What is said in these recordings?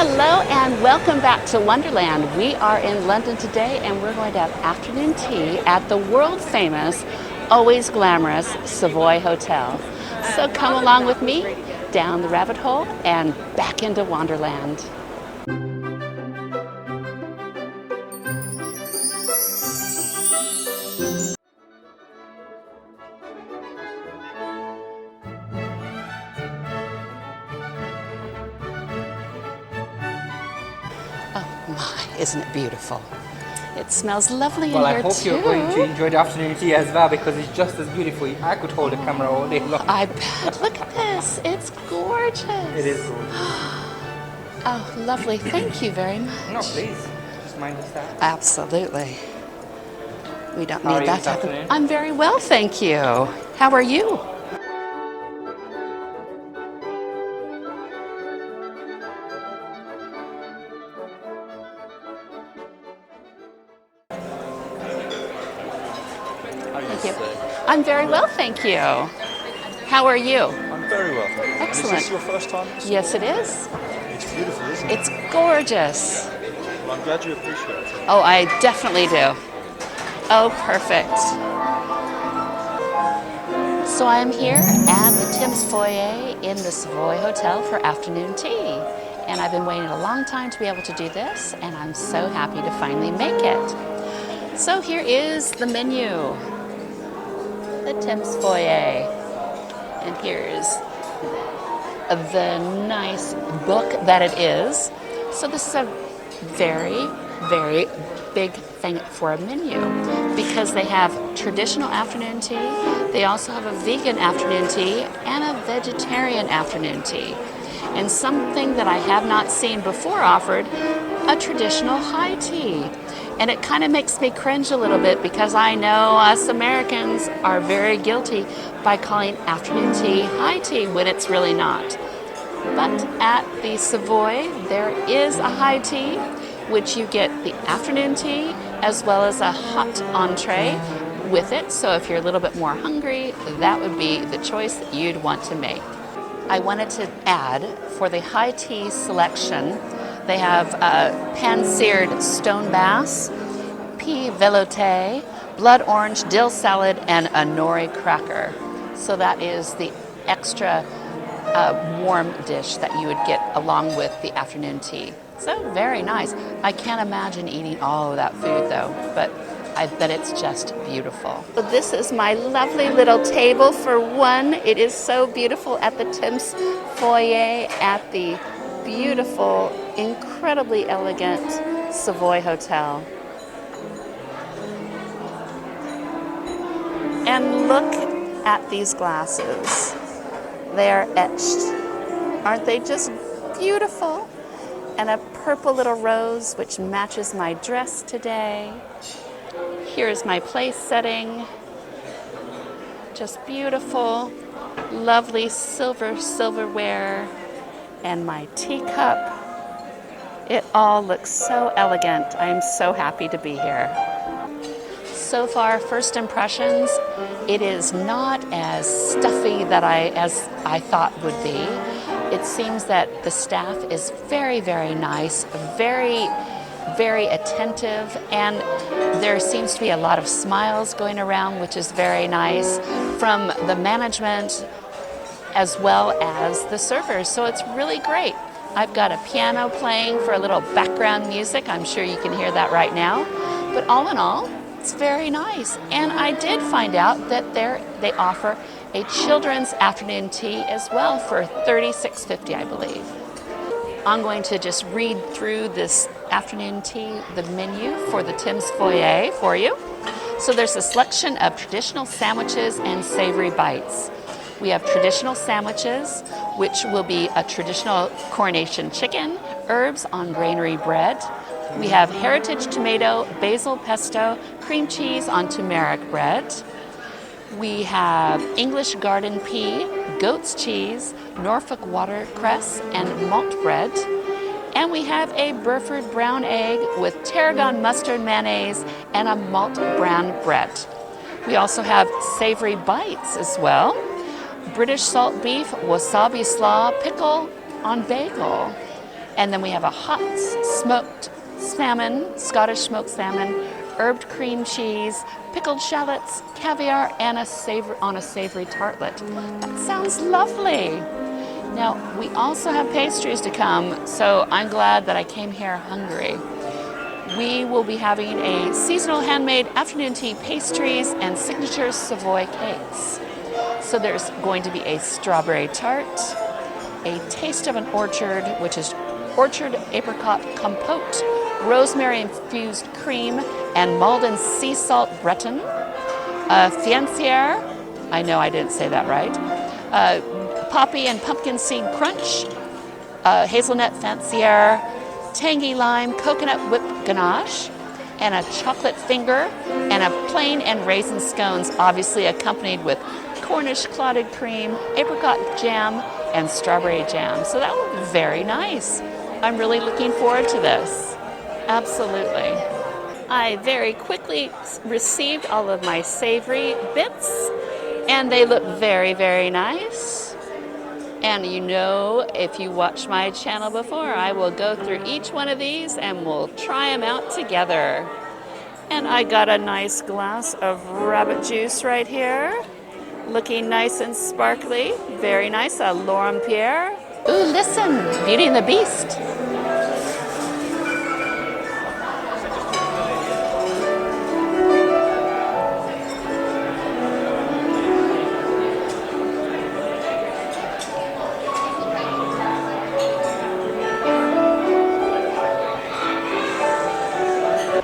Hello and welcome back to Wanderland. We are in London today and we're going to have afternoon tea at the world famous, always glamorous Savoy Hotel. So come along with me down the rabbit hole and back into Wanderland. Oh my, isn't it beautiful? It smells lovely in here too. Well, I hope you're going to enjoy the afternoon tea as well because it's just as beautiful. I could hold the camera all day long. I bet. Look at this. It's gorgeous. It is gorgeous. Oh, lovely. Thank you very much. No, please. Just mind the staff. Absolutely. We don't How are need you that this type of... afternoon? I'm very well, thank you. How are you? Thank you. I'm very well, thank you. How are you? I'm very well, thank you. Excellent. Is this your first time? Yes, it is. It's beautiful, isn't it? It's gorgeous. Well, I'm glad you appreciate it. Oh, I definitely do. Oh, perfect. So I am here at the Thames Foyer in the Savoy Hotel for afternoon tea. And I've been waiting a long time to be able to do this, and I'm so happy to finally make it. So here is the menu. The Thames Foyer. And here's the nice book that it is. So this is a very, very big thing for a menu because they have traditional afternoon tea, they also have a vegan afternoon tea and a vegetarian afternoon tea. And something that I have not seen before offered, a traditional high tea. And it kind of makes me cringe a little bit because I know us Americans are very guilty by calling afternoon tea high tea when it's really not. But at the Savoy, there is a high tea, which you get the afternoon tea as well as a hot entree with it. So if you're a little bit more hungry, that would be the choice that you'd want to make. I wanted to add for the high tea selection, they have pan-seared stone bass, pea velouté, blood orange dill salad, and a nori cracker. So that is the extra warm dish that you would get along with the afternoon tea. So very nice. I can't imagine eating all of that food though, but I bet it's just beautiful. So this is my lovely little table for one. It is so beautiful at the Thames Foyer at the beautiful, incredibly elegant Savoy Hotel. And look at these glasses. They are etched. Aren't they just beautiful? And a purple little rose which matches my dress today. Here's my place setting. Just beautiful, lovely silverware. And my teacup. It all looks so elegant. I am so happy to be here. So far, first impressions, it is not as stuffy as I thought would be. It seems that the staff is very, very nice, very, very attentive, and there seems to be a lot of smiles going around, which is very nice, from the management as well as the servers. So it's really great. I've got a piano playing for a little background music. I'm sure you can hear that right now. But all in all, it's very nice. And I did find out that they offer a children's afternoon tea as well for $36.50, I believe. I'm going to just read through this afternoon tea, the menu for the Thames Foyer for you. So there's a selection of traditional sandwiches and savory bites. We have traditional sandwiches, which will be a traditional coronation chicken, herbs on granary bread. We have heritage tomato, basil pesto, cream cheese on turmeric bread. We have English garden pea, goat's cheese, Norfolk watercress, and malt bread. And we have a Burford brown egg with tarragon mustard mayonnaise and a malt brown bread. We also have savory bites as well. British salt beef, wasabi slaw, pickle on bagel. And then we have a hot smoked salmon, Scottish smoked salmon, herbed cream cheese, pickled shallots, caviar, and a savory tartlet. That sounds lovely. Now, we also have pastries to come, so I'm glad that I came here hungry. We will be having a seasonal handmade afternoon tea pastries and signature Savoy cakes. So there's going to be a strawberry tart, a taste of an orchard, which is orchard apricot compote, rosemary infused cream, and Malden sea salt Breton, a fancier, I know I didn't say that right, poppy and pumpkin seed crunch, hazelnut fancier, tangy lime, coconut whipped ganache, and a chocolate finger, and a plain and raisin scones, obviously accompanied with Cornish clotted cream, apricot jam, and strawberry jam. So that will be very nice. I'm really looking forward to this. Absolutely. I very quickly received all of my savory bits, and they look very, very nice. And you know, if you watch my channel before, I will go through each one of these and we'll try them out together. And I got a nice glass of rabbit juice right here. Looking nice and sparkly. Very nice, a Laurent Pierre. Ooh, listen, Beauty and the Beast.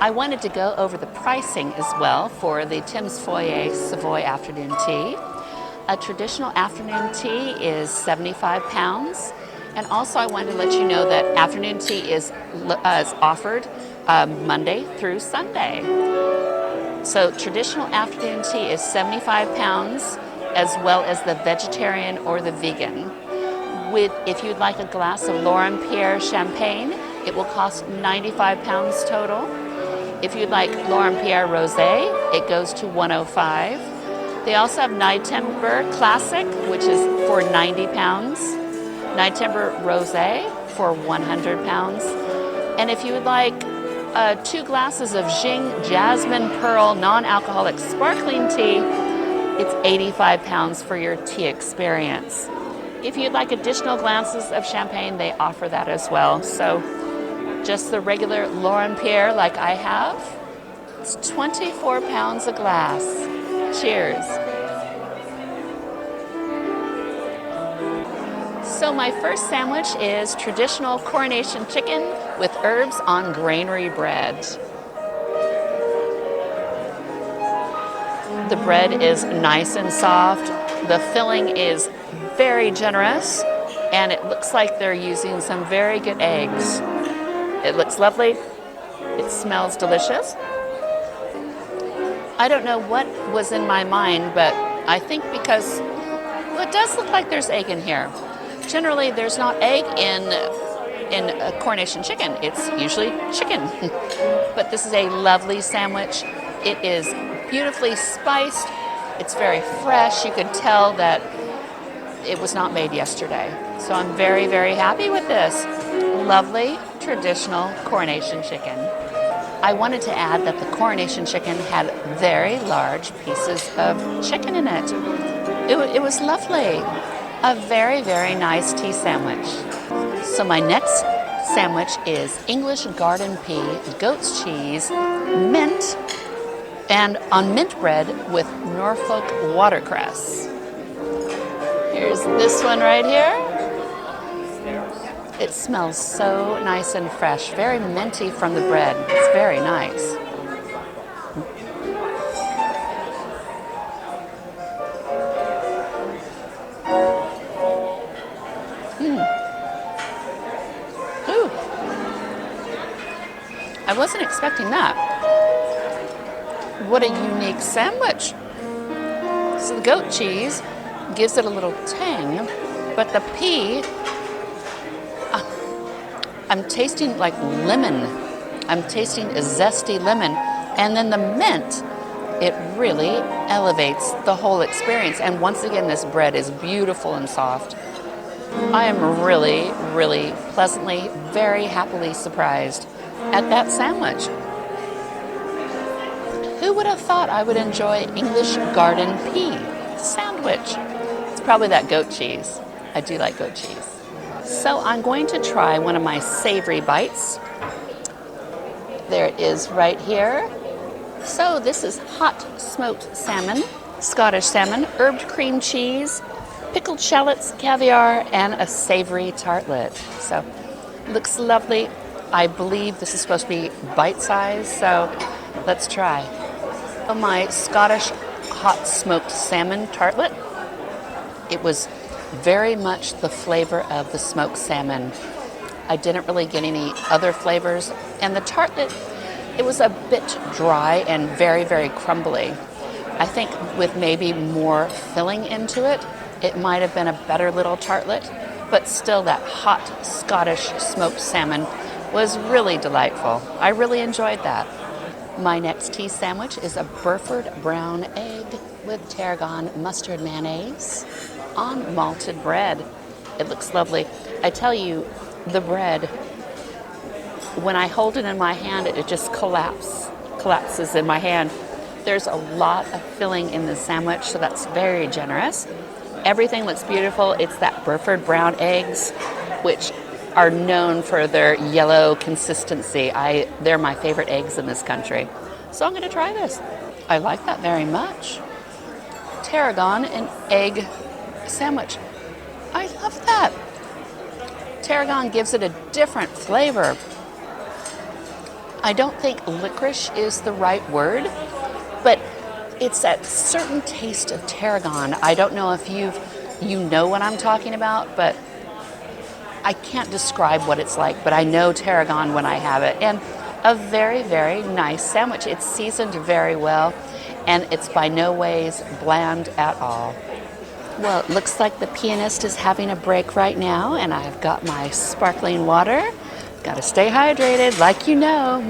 I wanted to go over the pricing as well for the Thames Foyer Savoy afternoon tea. A traditional afternoon tea is £75. And also I wanted to let you know that afternoon tea is offered Monday through Sunday. So traditional afternoon tea is £75, as well as the vegetarian or the vegan. If you'd like a glass of Laurent Pierre champagne, it will cost £95 total. If you'd like Laurent Pierre Rosé, it goes to $105. They also have Nightember Classic, which is for £90. Nightember Rosé for £100. And if you would like 2 glasses of Jing Jasmine Pearl non-alcoholic sparkling tea, it's £85 for your tea experience. If you'd like additional glasses of champagne, they offer that as well. So just the regular Laurent Pierre like I have, it's £24 a glass. Cheers. So my first sandwich is traditional coronation chicken with herbs on granary bread. The bread is nice and soft. The filling is very generous, and it looks like they're using some very good eggs. It looks lovely. It smells delicious. I don't know what was in my mind, but I think because, well, it does look like there's egg in here. Generally, there's not egg in a coronation chicken. It's usually chicken. But this is a lovely sandwich. It is beautifully spiced. It's very fresh. You can tell that it was not made yesterday. So I'm very, very happy with this. Lovely traditional coronation chicken. I wanted to add that the coronation chicken had very large pieces of chicken in it. It was lovely. A very, very nice tea sandwich. So my next sandwich is English garden pea, goat's cheese, mint, and on mint bread with Norfolk watercress. Here's this one right here. It smells so nice and fresh, very minty from the bread. It's very nice. Ooh. I wasn't expecting that. What a unique sandwich. So the goat cheese gives it a little tang, but the pea, I'm tasting like lemon. I'm tasting a zesty lemon. And then the mint, it really elevates the whole experience. And once again, this bread is beautiful and soft. I am really, really pleasantly, very happily surprised at that sandwich. Who would have thought I would enjoy English garden pea sandwich? It's probably that goat cheese. I do like goat cheese. So I'm going to try one of my savory bites. There it is right here. So this is hot smoked salmon, Scottish salmon, herbed cream cheese, pickled shallots, caviar, and a savory tartlet. So looks lovely. I believe this is supposed to be bite-sized, so let's try. My Scottish hot smoked salmon tartlet, it was very much the flavor of the smoked salmon. I didn't really get any other flavors, and the tartlet, it was a bit dry and very, very crumbly. I think with maybe more filling into it, it might have been a better little tartlet, but still that hot Scottish smoked salmon was really delightful. I really enjoyed that. My next tea sandwich is a Burford brown egg with tarragon mustard mayonnaise on malted bread. It looks lovely. I tell you, the bread, when I hold it in my hand, it just collapses in my hand. There's a lot of filling in the sandwich, so that's very generous. Everything looks beautiful. It's that Burford brown eggs, which are known for their yellow consistency. They're my favorite eggs in this country. So I'm going to try this. I like that very much. Tarragon and egg sandwich. I love that. Tarragon gives it a different flavor. I don't think licorice is the right word, but it's that certain taste of tarragon. I don't know if you know what I'm talking about, but I can't describe what it's like, but I know tarragon when I have it. And a very, very nice sandwich. It's seasoned very well, and it's by no ways bland at all. Well, it looks like the pianist is having a break right now, and I've got my sparkling water. Got to stay hydrated, like you know.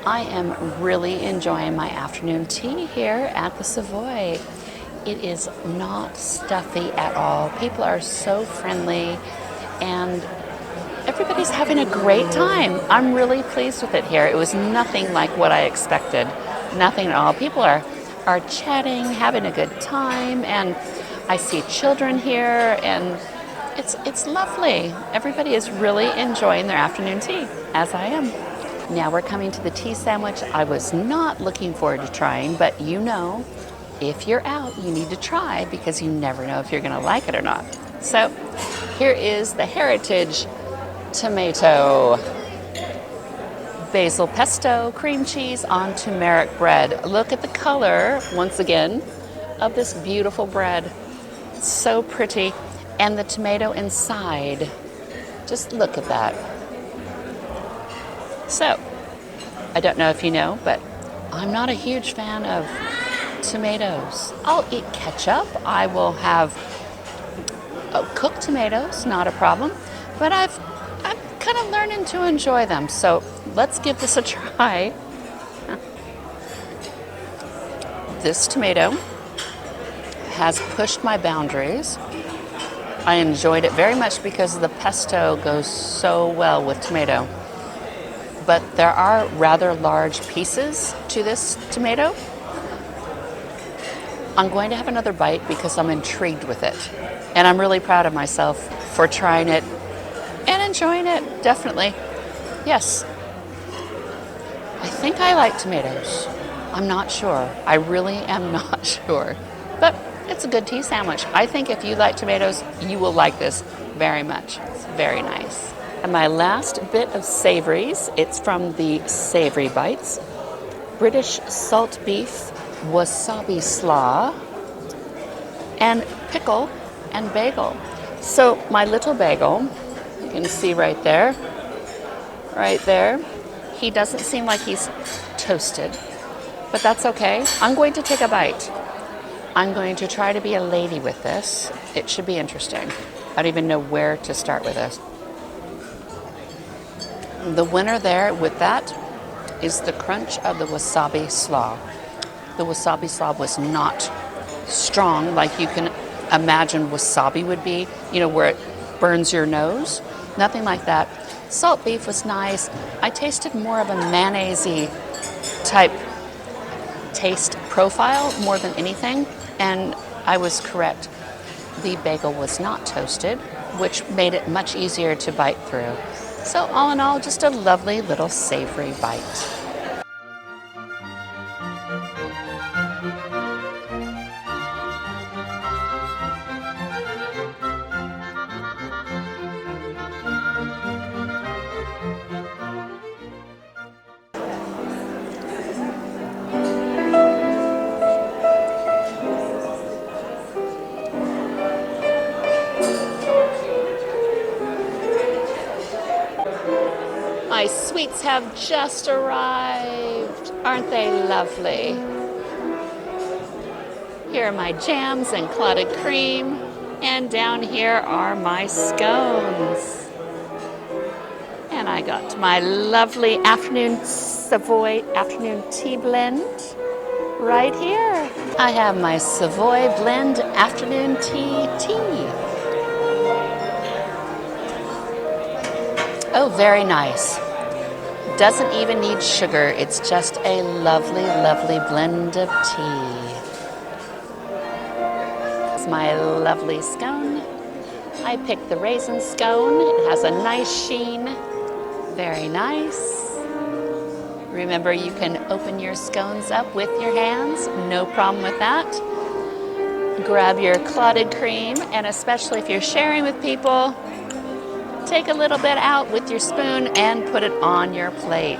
I am really enjoying my afternoon tea here at the Savoy. It is not stuffy at all. People are so friendly, and everybody's having a great time. I'm really pleased with it here. It was nothing like what I expected. Nothing at all. People are chatting, having a good time, and I see children here, and it's lovely. Everybody is really enjoying their afternoon tea, as I am. Now we're coming to the tea sandwich I was not looking forward to trying, but you know, if you're out, you need to try because you never know if you're going to like it or not. So here is the Heritage tomato basil pesto cream cheese on turmeric bread. Look at the color, once again, of this beautiful bread. It's so pretty. And the tomato inside. Just look at that. So, I don't know if you know, but I'm not a huge fan of tomatoes. I'll eat ketchup. I will have cooked tomatoes, not a problem. But I'm kind of learning to enjoy them. So let's give this a try. This tomato has pushed my boundaries. I enjoyed it very much because the pesto goes so well with tomato. But there are rather large pieces to this tomato. I'm going to have another bite because I'm intrigued with it. And I'm really proud of myself for trying it and enjoying it, definitely. Yes. I think I like tomatoes. I'm not sure. I really am not sure. But it's a good tea sandwich. I think if you like tomatoes, you will like this very much. It's very nice. And my last bit of savories, it's from the Savory Bites. British salt beef, wasabi slaw, and pickle and bagel. So my little bagel, you can see right there, he doesn't seem like he's toasted, but that's okay. I'm going to take a bite. I'm going to try to be a lady with this. It should be interesting. I don't even know where to start with this. The winner there with that is the crunch of the wasabi slaw. The wasabi slaw was not strong like you can imagine wasabi would be, where it burns your nose. Nothing like that. Salt beef was nice. I tasted more of a mayonnaise-y type taste profile more than anything, and I was correct. The bagel was not toasted, which made it much easier to bite through. So all in all, just a lovely little savory bite. My sweets have just arrived. Aren't they lovely? Here are my jams and clotted cream. And down here are my scones. And I got my lovely afternoon Savoy afternoon tea blend right here. I have my Savoy blend afternoon tea. Oh, very nice. Doesn't even need sugar. It's just a lovely, lovely blend of tea. It's my lovely scone. I picked the raisin scone. It has a nice sheen. Very nice. Remember, you can open your scones up with your hands. No problem with that. Grab your clotted cream, and especially if you're sharing with people, take a little bit out with your spoon and put it on your plate.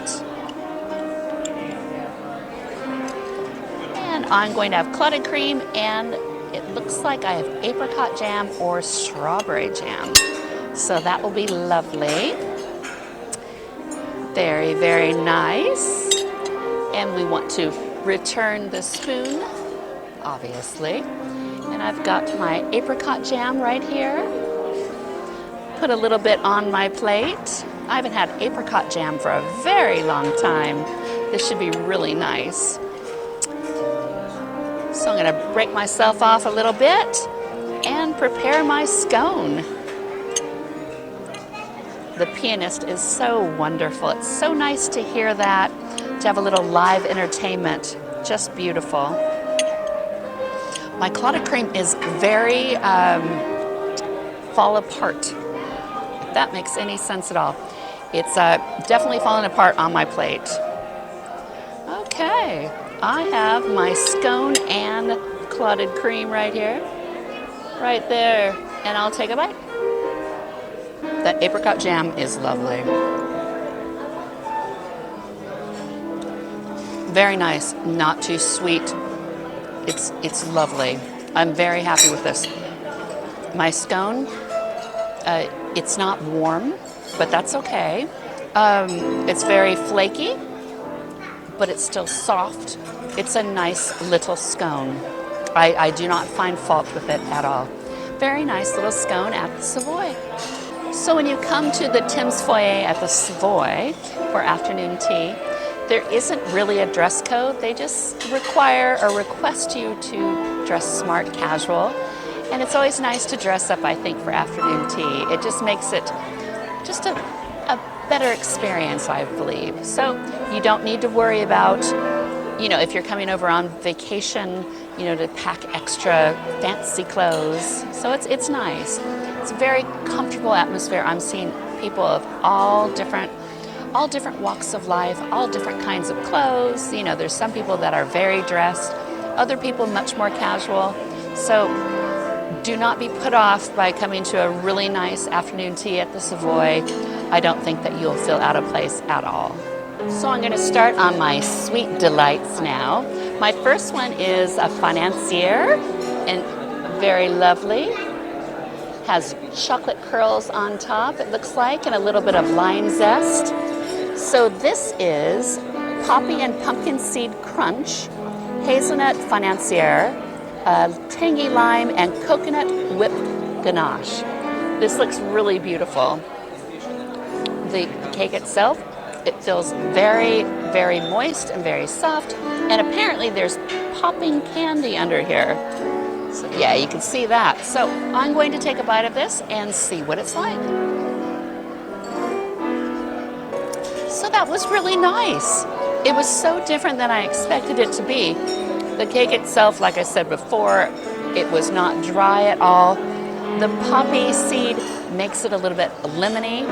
And I'm going to have clotted cream, and it looks like I have apricot jam or strawberry jam. So that will be lovely. Very, very nice. And we want to return the spoon, obviously. And I've got my apricot jam right here. Put a little bit on my plate. I haven't had apricot jam for a very long time. This should be really nice. So I'm going to break myself off a little bit and prepare my scone. The pianist is so wonderful. It's so nice to hear that, to have a little live entertainment. Just beautiful. My clotted cream is very fall apart. That makes any sense at all. It's definitely falling apart on my plate. Okay, I have my scone and clotted cream right here, right there, and I'll take a bite. That apricot jam is lovely. Very nice, not too sweet. It's lovely. I'm very happy with this. My scone, it's not warm, but that's okay. It's very flaky, but it's still soft. It's a nice little scone. I do not find fault with it at all. Very nice little scone at the Savoy. So when you come to the Thames Foyer at the Savoy for afternoon tea, there isn't really a dress code. They just require or request you to dress smart casual. And it's always nice to dress up, I think, for afternoon tea. It just makes it just a better experience, I believe. So you don't need to worry about, if you're coming over on vacation, to pack extra fancy clothes. So it's nice. It's a very comfortable atmosphere. I'm seeing people of all different walks of life, all different kinds of clothes. There's some people that are very dressed, other people much more casual. So do not be put off by coming to a really nice afternoon tea at the Savoy. I don't think that you'll feel out of place at all. So I'm going to start on my sweet delights now. My first one is a financier, and very lovely. Has chocolate curls on top, it looks like, and a little bit of lime zest. So this is Poppy and Pumpkin Seed Crunch, Hazelnut Financier, tangy lime, and coconut whipped ganache. This looks really beautiful. The cake itself, it feels very, very moist and very soft, and apparently there's popping candy under here. So yeah, you can see that. So I'm going to take a bite of this and see what it's like. So that was really nice. It was so different than I expected it to be. The cake itself, like I said before, it was not dry at all. The poppy seed makes it a little bit lemony,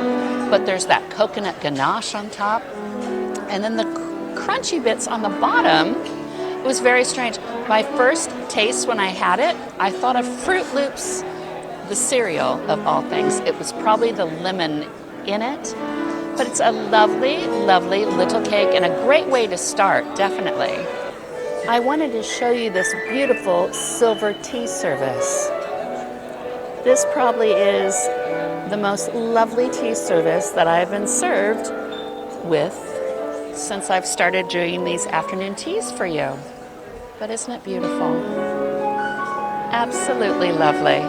but there's that coconut ganache on top. And then the crunchy bits on the bottom, it was very strange. My first taste when I had it, I thought of Fruit Loops, the cereal of all things. It was probably the lemon in it, but it's a lovely, lovely little cake and a great way to start, definitely. I wanted to show you this beautiful silver tea service. This probably is the most lovely tea service that I've been served with since I've started doing these afternoon teas for you. But isn't it beautiful? Absolutely lovely.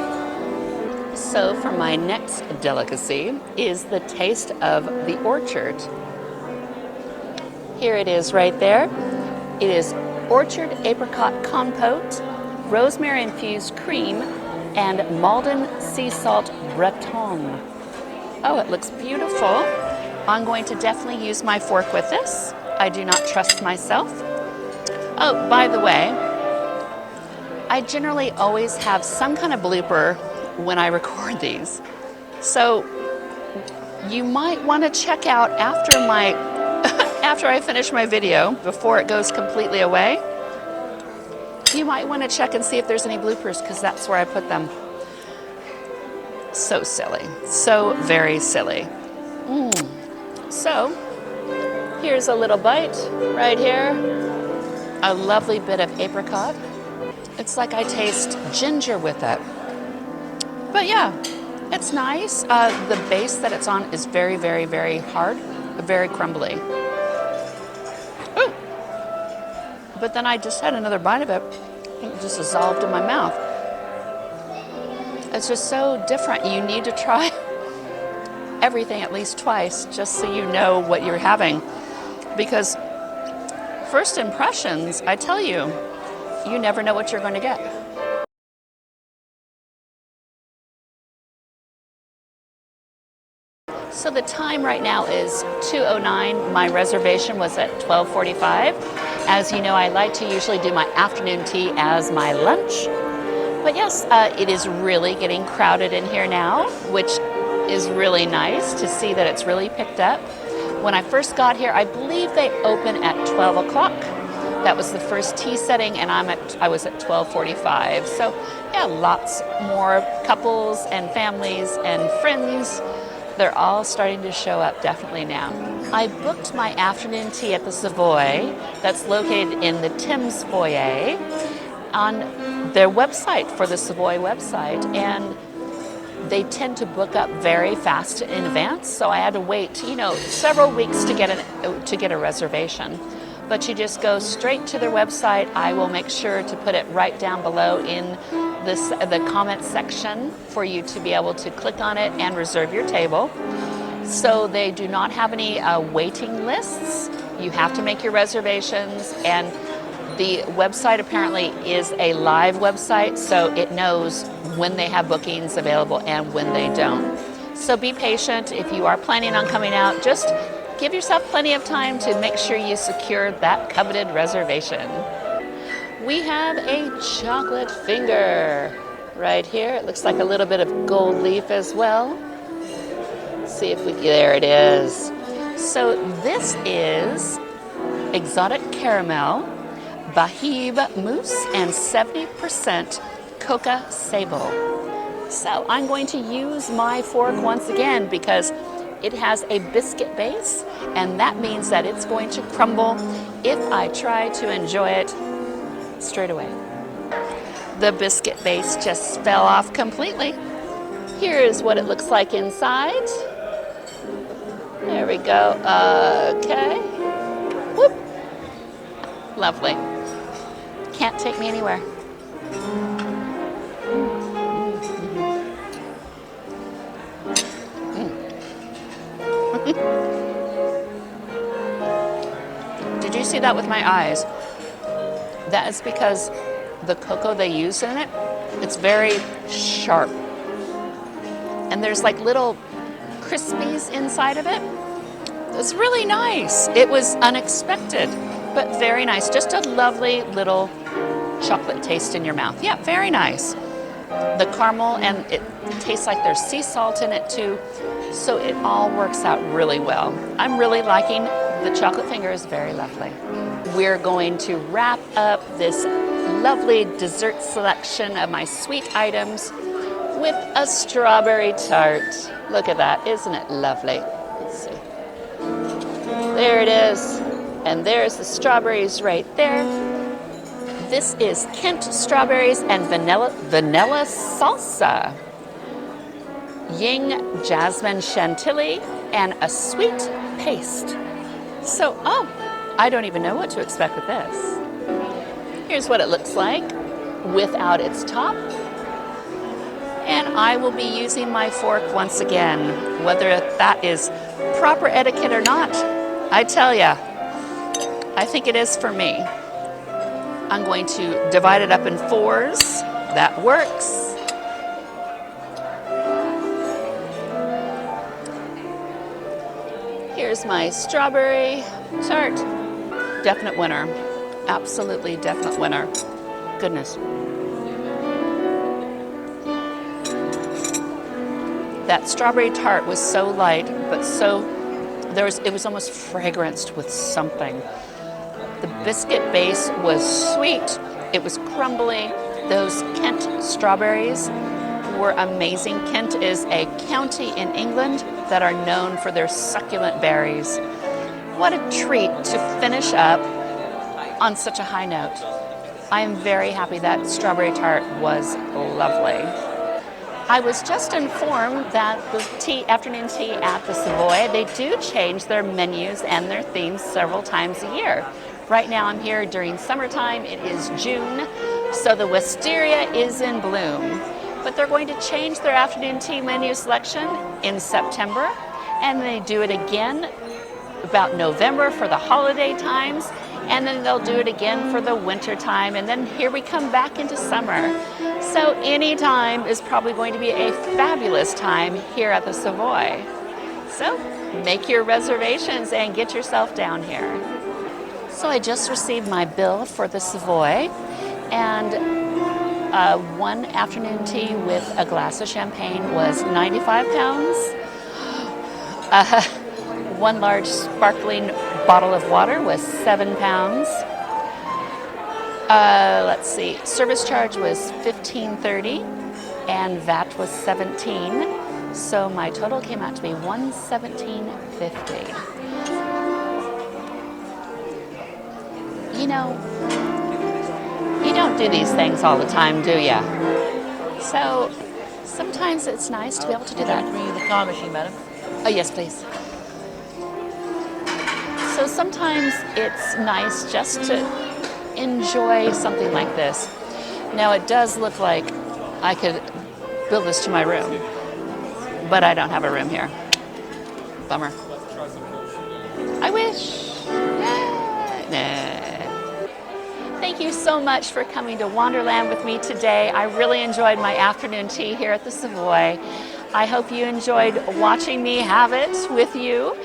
So for my next delicacy is the taste of the orchard. Here it is right there. It is orchard apricot compote, rosemary infused cream, and Malden sea salt breton. Oh, it looks beautiful. I'm going to definitely use my fork with this. I do not trust myself. Oh, by the way, I generally always have some kind of blooper when I record these. So you might want to check out after after I finish my video, before it goes completely away. You might want to check and see if there's any bloopers, because that's where I put them. So silly. So very silly. So here's a little bite right here. A lovely bit of apricot. It's like I taste ginger with it. But yeah, it's nice. The base that it's on is very, very, very hard, very crumbly. Ooh. But then I just had another bite of it. It just dissolved in my mouth. It's just so different. You need to try everything at least twice just so you know what you're having. Because first impressions, I tell you, you never know what you're going to get. So the time right now is 2:09. My reservation was at 12:45. As you know, I like to usually do my afternoon tea as my lunch. But yes, it is really getting crowded in here now, which is really nice to see that it's really picked up. When I first got here, I believe they open at 12 o'clock. That was the first tea setting, and I was at 12:45. So yeah, lots more couples and families and friends. They're all starting to show up definitely now. I booked my afternoon tea at the Savoy, that's located in the Thames Foyer, on their website, for the Savoy website, and they tend to book up very fast in advance, so I had to wait, several weeks to get a reservation. But you just go straight to their website. I will make sure to put it right down below in the comment section for you to be able to click on it and reserve your table. So they do not have any waiting lists. You have to make your reservations, and the website apparently is a live website, so it knows when they have bookings available and when they don't. So be patient. If you are planning on coming out, just give yourself plenty of time to make sure you secure that coveted reservation. We have a chocolate finger right here. It looks like a little bit of gold leaf as well. See if there it is. So this is exotic caramel, Bahib mousse, and 70% coca sable. So I'm going to use my fork once again because it has a biscuit base, and that means that it's going to crumble if I try to enjoy it straight away. The biscuit base just fell off completely. Here's what it looks like inside. There we go. Okay. Whoop. Lovely. Can't take me anywhere. Did you see that with my eyes? That is because the cocoa they use in it It's very sharp. And there's like little crispies inside of it. It's really nice. It was unexpected, but very nice. Just a lovely little chocolate taste in your mouth. Yeah, very nice. The caramel, and it tastes like there's sea salt in it too. So it all works out really well. I'm really liking the chocolate fingers, very lovely. We're going to wrap up this lovely dessert selection of my sweet items with a strawberry tart. Look at that, isn't it lovely? Let's see. There it is. And there's the strawberries right there. This is Kent strawberries and vanilla salsa. Ying jasmine chantilly and a sweet paste. So, I don't even know what to expect with this. Here's what it looks like without its top. And I will be using my fork once again, whether that is proper etiquette or not. I tell ya, I think it is for me. I'm going to divide it up in 4s. That works. Here's my strawberry tart. Definite winner. Absolutely definite winner. Goodness. That strawberry tart was so light, but it was almost fragranced with something. The biscuit base was sweet. It was crumbly. Those Kent strawberries were amazing. Kent is a county in England that are known for their succulent berries. What a treat to finish up on such a high note. I am very happy that strawberry tart was lovely. I was just informed that the afternoon tea at the Savoy, they do change their menus and their themes several times a year. Right now I'm here during summertime. It is June, so the wisteria is in bloom. But they're going to change their afternoon tea menu selection in September, and they do it again about November for the holiday times, and then they'll do it again for the winter time, and then here we come back into summer. So any time is probably going to be a fabulous time here at the Savoy. So make your reservations and get yourself down here. So I just received my bill for the Savoy, and one afternoon tea with a glass of champagne was £95. One large sparkling bottle of water was £7. Let's see, service charge was $15.30 and VAT was $17. So my total came out to be $117.50. You know, you don't do these things all the time, do ya? So sometimes it's nice to be able to do that. Bring you the card machine, madam. Oh, yes, please. So sometimes it's nice just to enjoy something like this. Now it does look like I could build this to my room, but I don't have a room here. Bummer. I wish. Nah. Thank you so much for coming to Wanderland with me today. I really enjoyed my afternoon tea here at the Savoy. I hope you enjoyed watching me have it with you.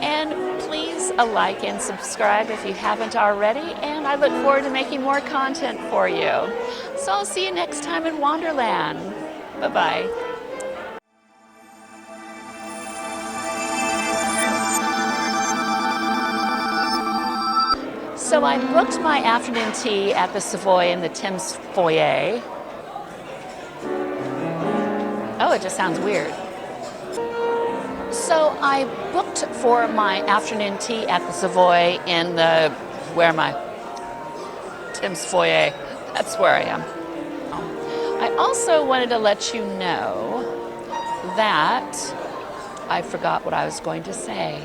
And please like and subscribe if you haven't already. And I look forward to making more content for you. So I'll see you next time in Wanderland. Bye-bye. So I booked my afternoon tea at the Savoy in the Thames Foyer. Oh, it just sounds weird. So I booked for my afternoon tea at the Savoy in the, where am I? Thames Foyer. That's where I am. I also wanted to let you know that I forgot what I was going to say.